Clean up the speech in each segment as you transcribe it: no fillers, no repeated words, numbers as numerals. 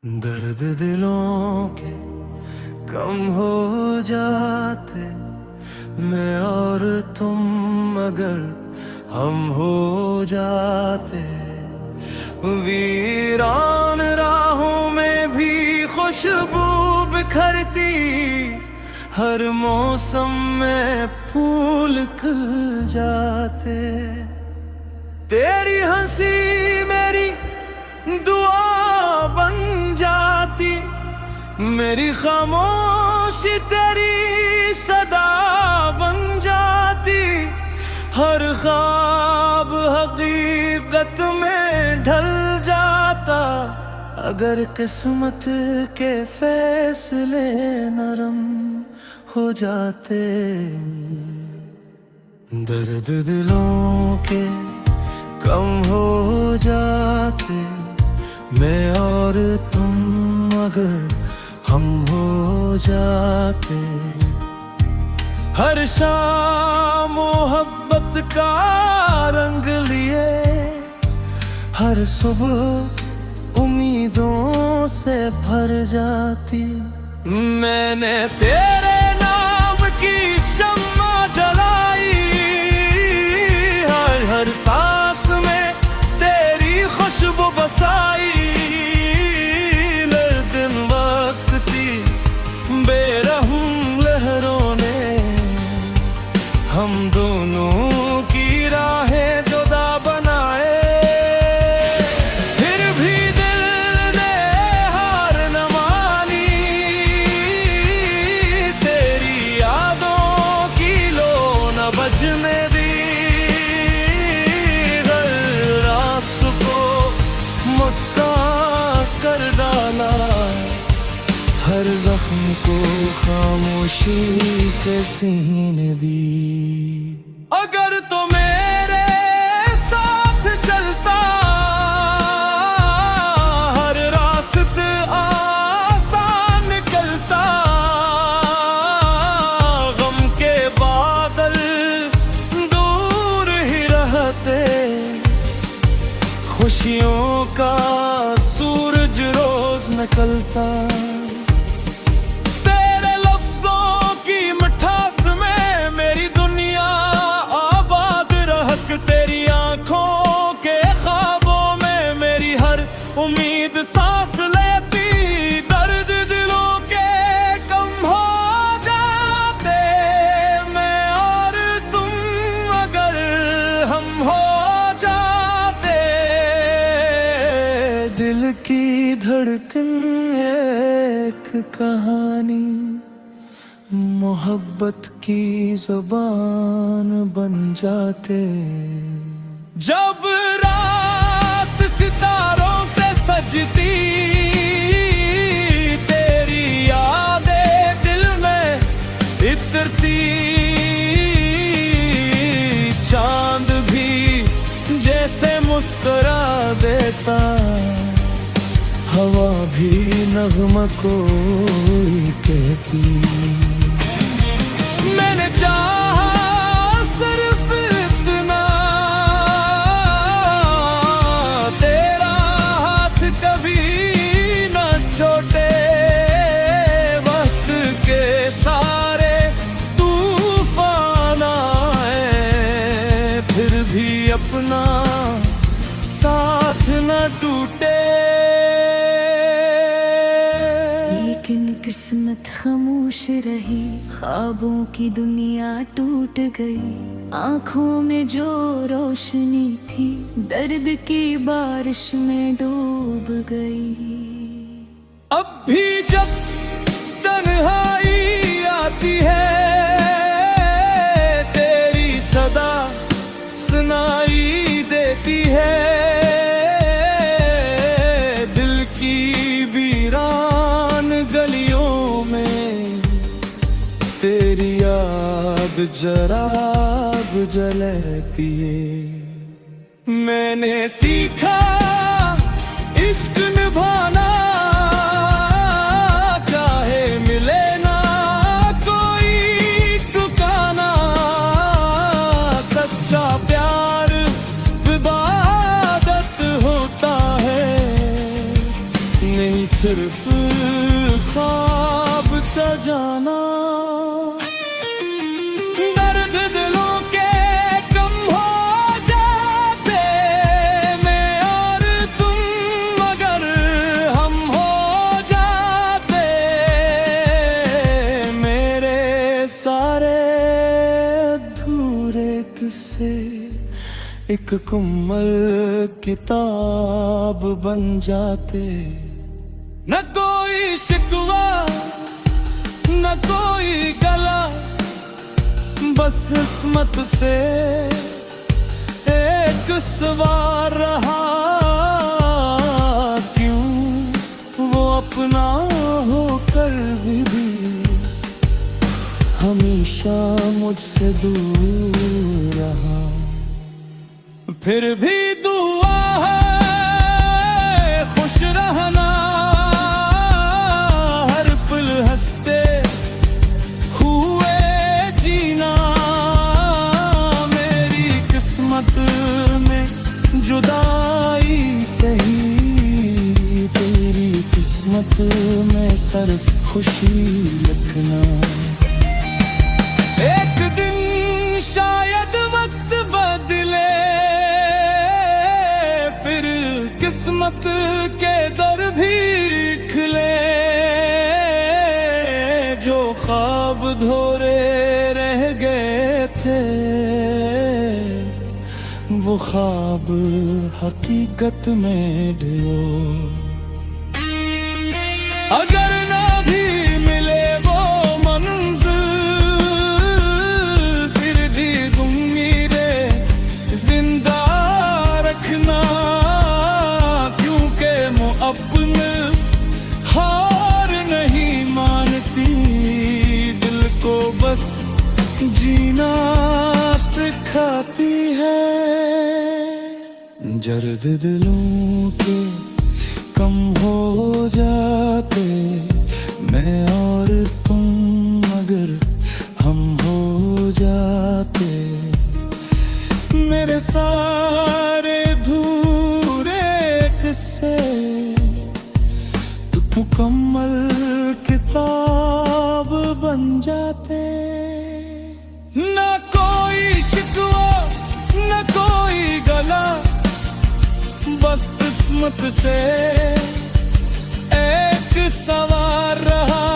दर्द दिलों के कम हो जाते, मैं और तुम अगर हम हो जाते। वीरान राहों में भी खुशबू बिखरती, हर मौसम में फूल खिल जाते। तेरी हंसी मेरी दुआ बन जाती, मेरी खामोशी तेरी सदा बन जाती। हर ख्वाब हकीकत में ढल जाता, अगर किस्मत के फैसले नरम हो जाते। दर्द दिलों के कम हो जाते, मैं और तुम अगर हम हो जाते। हर शाम मोहब्बत का रंग लिए, हर सुबह उम्मीदों से भर जाती। मैंने तेरे नाम की शम्मा जलाई, हर सांस में तेरी खुशबू बसाई। दिन वक्ती बेरहम लहरों ने हम दोनों की राहें जुदा बनाए। फिर भी दिल ने हार न मानी, तेरी यादों की लो न बजने दी। कर डाला, हर जख्म को खामोशी से सीने दी। अगर तो मेरे साथ चलता, हर रास्ता आसान निकलता। गम के बादल दूर ही रहते, खुशियों का सूरज रोज निकलता। तेरे लफ्जों की मिठास में मेरी दुनिया आबाद रहक, तेरी आंखों के ख्वाबों में मेरी हर उम्मीद सांस लेती। दर्द दिलों के कम हो जाते, मैं और तुम अगर हम हो जाते। दिल की धड़कन एक कहानी, मोहब्बत की ज़ुबान बन जाते। जब रात सितारों से सजती, तेरी यादें दिल में इतरती। चांद भी जैसे मुस्कुरा देता, हवा भी नग़्मा कोई कहती। मैंने चाहा सिर्फ इतना, तेरा हाथ कभी न छोटे। वक्त के सारे तूफान आए, फिर भी अपना साथ न टूटे। लेकिन किस्मत खामोश रही, ख्वाबों की दुनिया टूट गई। आंखों में जो रोशनी थी, दर्द की बारिश में डूब गई। अब भी जब तन्हाई आती है, तेरी सदा सुनाई देती है। दिल की वीरान गलियों में तेरी याद जराब जलती है। मैंने सीखा इश्क निभाना, चाहे मिले ना कोई ठिकाना। सच्चा प्यार इबादत होता है, सिर्फ ख्वाब सजाना। दर्द दिलों के कम हो जाते मैं और तुम मगर हम हो जाते। मेरे सारे अधूरे किस्से एक कुम्मल किताब बन जाते। न कोई शिकवा न कोई गला, बस किस्मत से एक सवार रहा। क्यों वो अपना होकर भी हमेशा मुझसे दूर रहा। फिर भी दुआ है खुश रहना, हर पल हंसते हुए जीना। मेरी किस्मत में जुदाई सही, तेरी किस्मत में सिर्फ खुशी लिखना। एक दिन शायद वक्त बदले, फिर किस्मत के दर भी खुले। जो ख्वाब धोरे रह गए थे वो ख्वाब हकीकत में ढलो। अगर ना भी मिले वो मंजिल, फिर भी उम्मीदें जिंदा रखना। क्योंकि मुअब्बत हार नहीं मानती, दिल को बस जीना सिखाती है। जर्द दिलों के कम हो जाते मैं और तुम मगर हम हो जाते। मेरे सारे धूरे किस्से मुकम्मल किताब बन जाते। न कोई शिकवा न कोई गला, बस किस्मत से एक सवार रहा।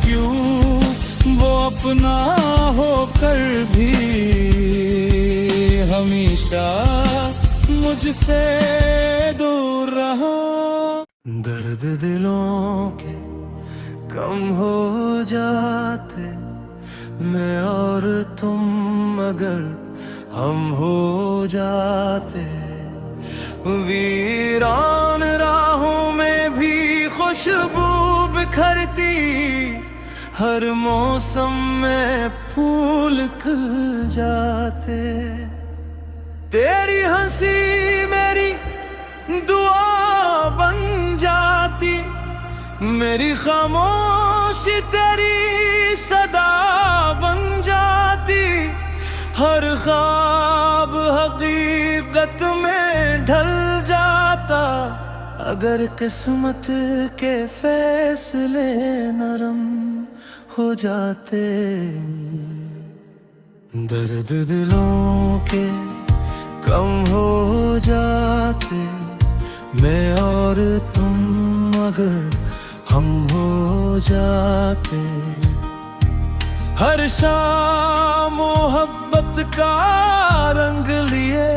क्यों वो अपना होकर भी हमेशा मुझसे दूर रहा। दर्द दिलों के कम हो जाते मैं और तुम मगर हम हो जाते। वीरान राहों में भी खुशबू बिखरती, हर मौसम में फूल खिल जाते। तेरी हंसी मेरी दुआ बन जाती, मेरी खामोशी तेरी सदा बन जाती। हर ख्वाब हकीकत में ढल जाता, अगर किस्मत के फैसले नरम हो जाते। दर्द दिलों के कम हो जाते मैं और तुम मगर हम हो जाते। हर शाम मोहब्बत का रंग लिए,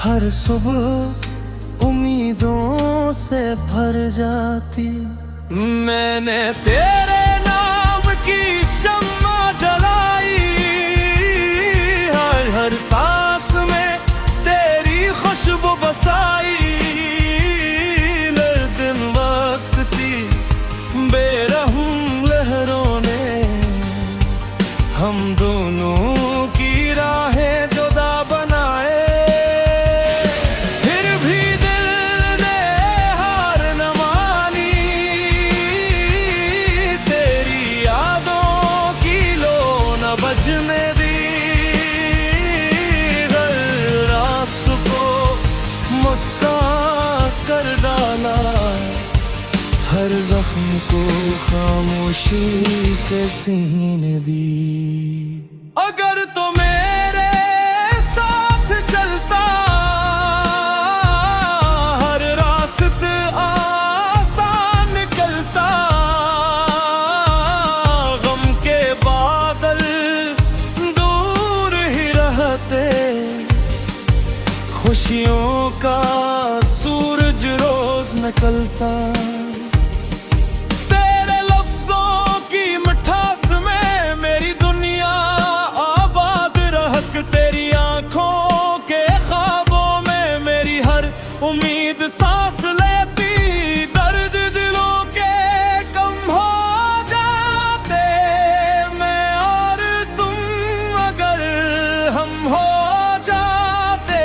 हर सुबह उम्मीदों से भर जाती। मैंने तेरे नाम की शम्मा जलाई, हर सांस में तेरी खुशबू बसाई। दिन वक्त थी बेरहम लहरों ने हम दोनों की राहें जुदा बनाए। फिर भी दिल ने हार न मानी, हर जख्म को खामोशी से सीने दी। अगर तो मेरे साथ चलता हर रास्ता आसान निकलता, गम के बादल दूर ही रहते, खुशियों का सूरज रोज निकलता। तेरे लफ्जों की मिठास में मेरी दुनिया आबाद रहक, तेरी आंखों के ख्वाबों में मेरी हर उम्मीद सांस लेती। दर्द दिलों के कम हो जाते मैं और तुम, अगर हम हो जाते।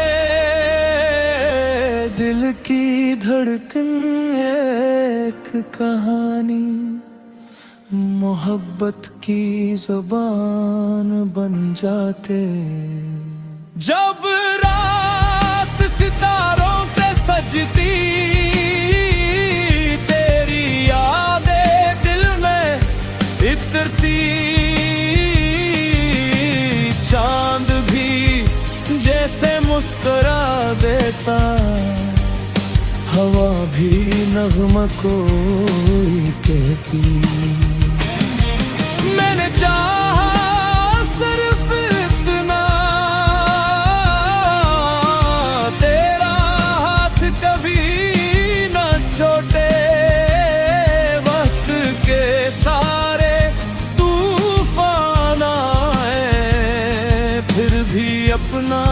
दिल की धड़कन एक कहानी, मोहब्बत की ज़ुबान बन जाते। जब रात सितारों से सजती, तेरी यादें दिल में इतरती। चांद भी जैसे मुस्कुरा देता, हवा भी नग़्मा कोई कहती। मैंने चाहा सिर्फ इतना, तेरा हाथ कभी न छोटे। वक्त के सारे तूफान आए, फिर भी अपना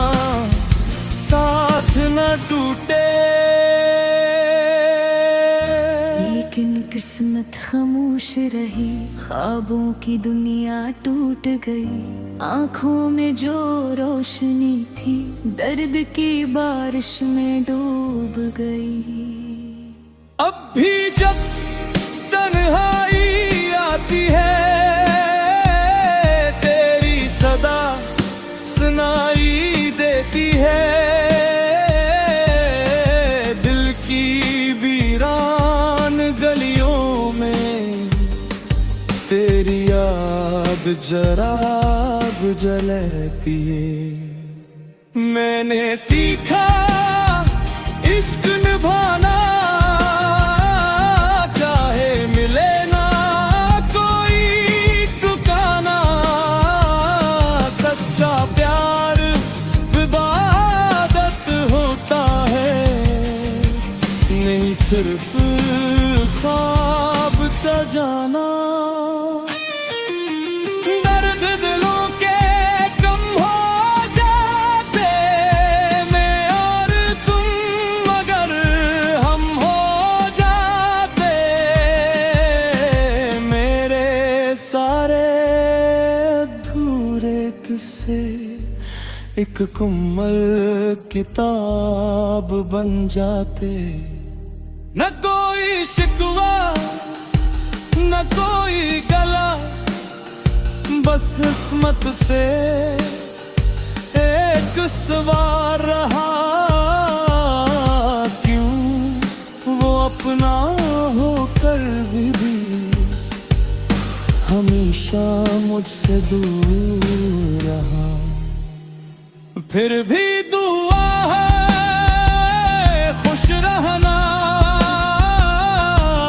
साथ न टूटे। लेकिन किस्मत खामोश रही, ख्वाबों की दुनिया टूट गई। आंखों में जो रोशनी थी, दर्द की बारिश में डूब गई। अब भी जब तन्हाई आती है, तेरी सदा सुनाई देती है। दिल की वीरान गलियों में तेरी याद जराब जलती है। मैंने सीखा इश्क निभाना, चाहे मिले ना कोई ठिकाना। सच्चा प्यार इबादत होता है, नहीं सिर्फ ख्वाब सजाना। दर्द दिलों के कम हो जाते मैं और तुम, अगर हम हो जाते। मेरे सारे अधूरे किस्से एक कुम्मल किताब बन जाते। न कोई शिकवा न कोई गला, बस किस्मत से एक सवार रहा। क्यों वो अपना होकर भी हमेशा मुझसे दूर रहा। फिर भी दुआ है खुश रहना,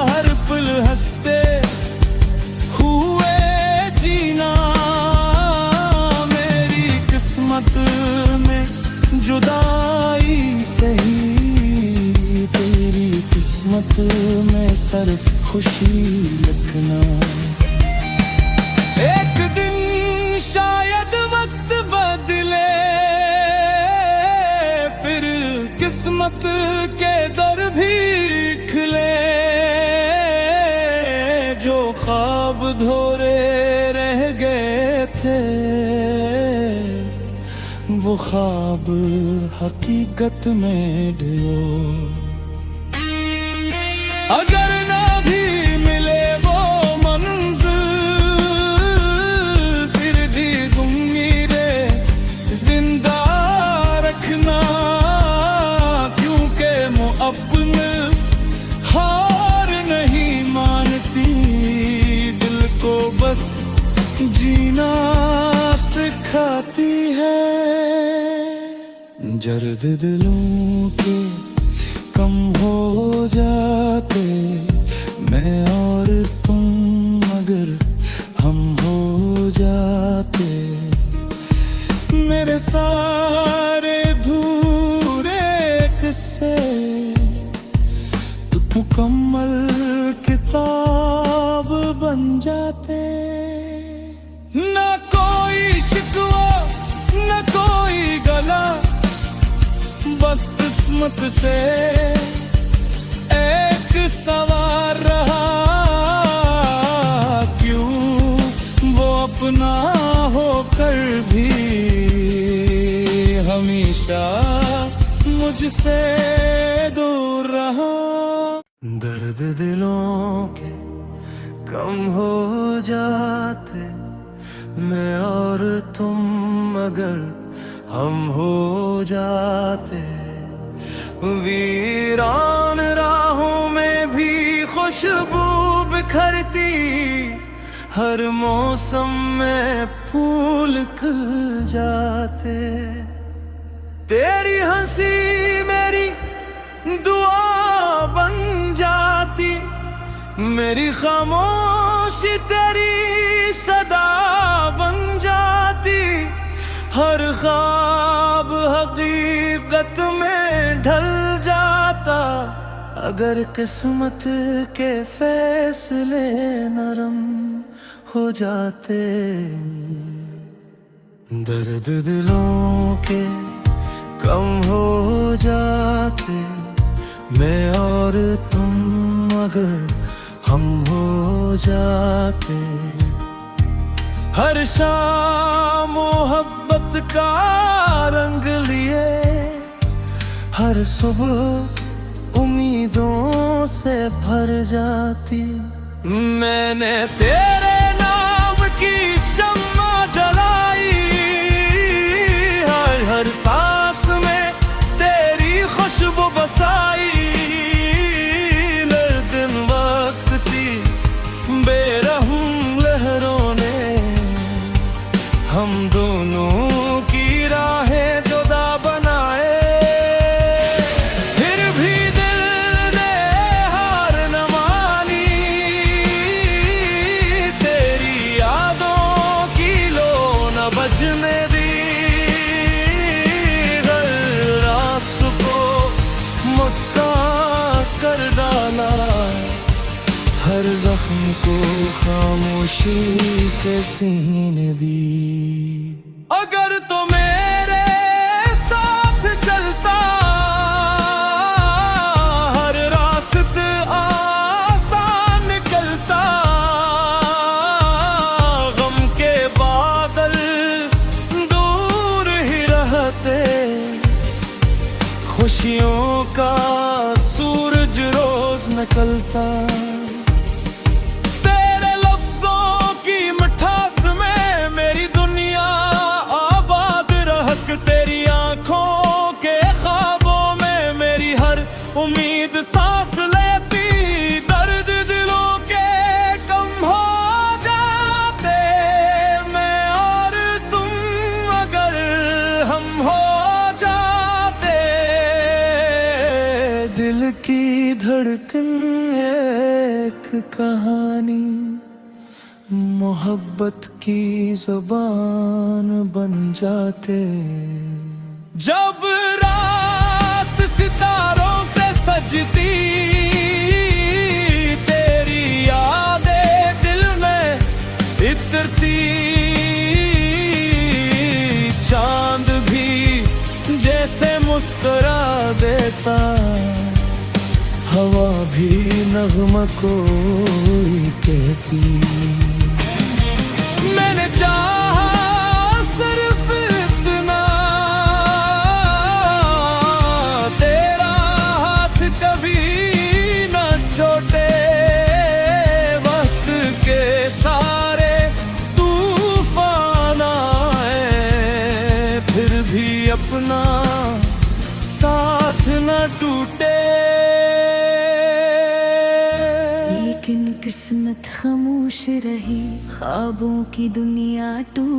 हर पल हंसते हुए जीना। मेरी किस्मत में जुदाई सही, तेरी किस्मत में सिर्फ खुशी लिखना। एक दिन शायद वक्त बदले, फिर किस्मत के दर भी खुले। जो ख्वाब धोरे रह गए थे, वो ख्वाब हकीकत में ढलो। अगर ना भी मिले वो मंजिल, फिर भी उम्मीदें जिंदा रखना। क्योंकि मुअब्बल हार नहीं जर्द दिलों के कम हो जाते, मैं और तुम अगर हम हो जाते। मेरे सारे धूरे किस्से मुकम्मल किताब बन जाते। न कोई शिकवा न कोई गला, बस किस्मत से एक सवार रहा। क्यों वो अपना होकर भी हमेशा मुझसे दूर रहा। दर्द दिलों के कम हो जाते, मैं और तुम अगर हम हो जाते। वीरान राहों में भी खुशबू बिखरती, हर मौसम में फूल खिल जाते। तेरी हंसी मेरी दुआ बन जाती, मेरी खामोशी तेरी सदा बन जाती। हर ख्वाब हकीकत में ढल जाता, अगर किस्मत के फैसले नरम हो जाते। दर्द दिलों के कम हो जाते, मैं और तुम अगर हम हो जाते। हर शाम मोहब्बत का रंग लिए, हर सुबह उम्मीदों से भर जाती। मैंने तेरे नाम की शम्मा जलाई, हर सांस में तेरी खुशबू बसाई। दिन वक्त थी बेरहम लहरों ने हम दोनों की राहें जुदा बनाए। फिर भी दिल ने हार न मानी, तेरी यादों की लो न बजने दी। कर डाला हर जख्म को खामोशी से सीने दी। अगर तो मेरे साथ चलता, हर रास्ता आसान निकलता। गम के बादल दूर ही रहते, खुशियों का सूरज रोज निकलता। तेरे लफ्जों की मिठास में मेरी दुनिया आबाद रहक, तेरी आंखों के ख्वाबों में मेरी हर उम्मीद सांस लेती। दर्द दिलों के कम हो जाते, मैं और तुम अगर हम हो जाते। दिल की धड़कन एक कहानी, मोहब्बत की ज़ुबान बन जाते। जब रात सितारों से सजती, तेरी यादें दिल में इतरती। चांद भी जैसे मुस्कुरा देता, हवा भी नगमा कोई कहती। मैंने चाहा सिर्फ इतना, तेरा हाथ कभी न छोटे। वक्त के सारे तूफान आए, फिर भी अपना साथ न टूटे। लेकिन किस्मत खामोश रही, ख्वाबों की दुनिया टूट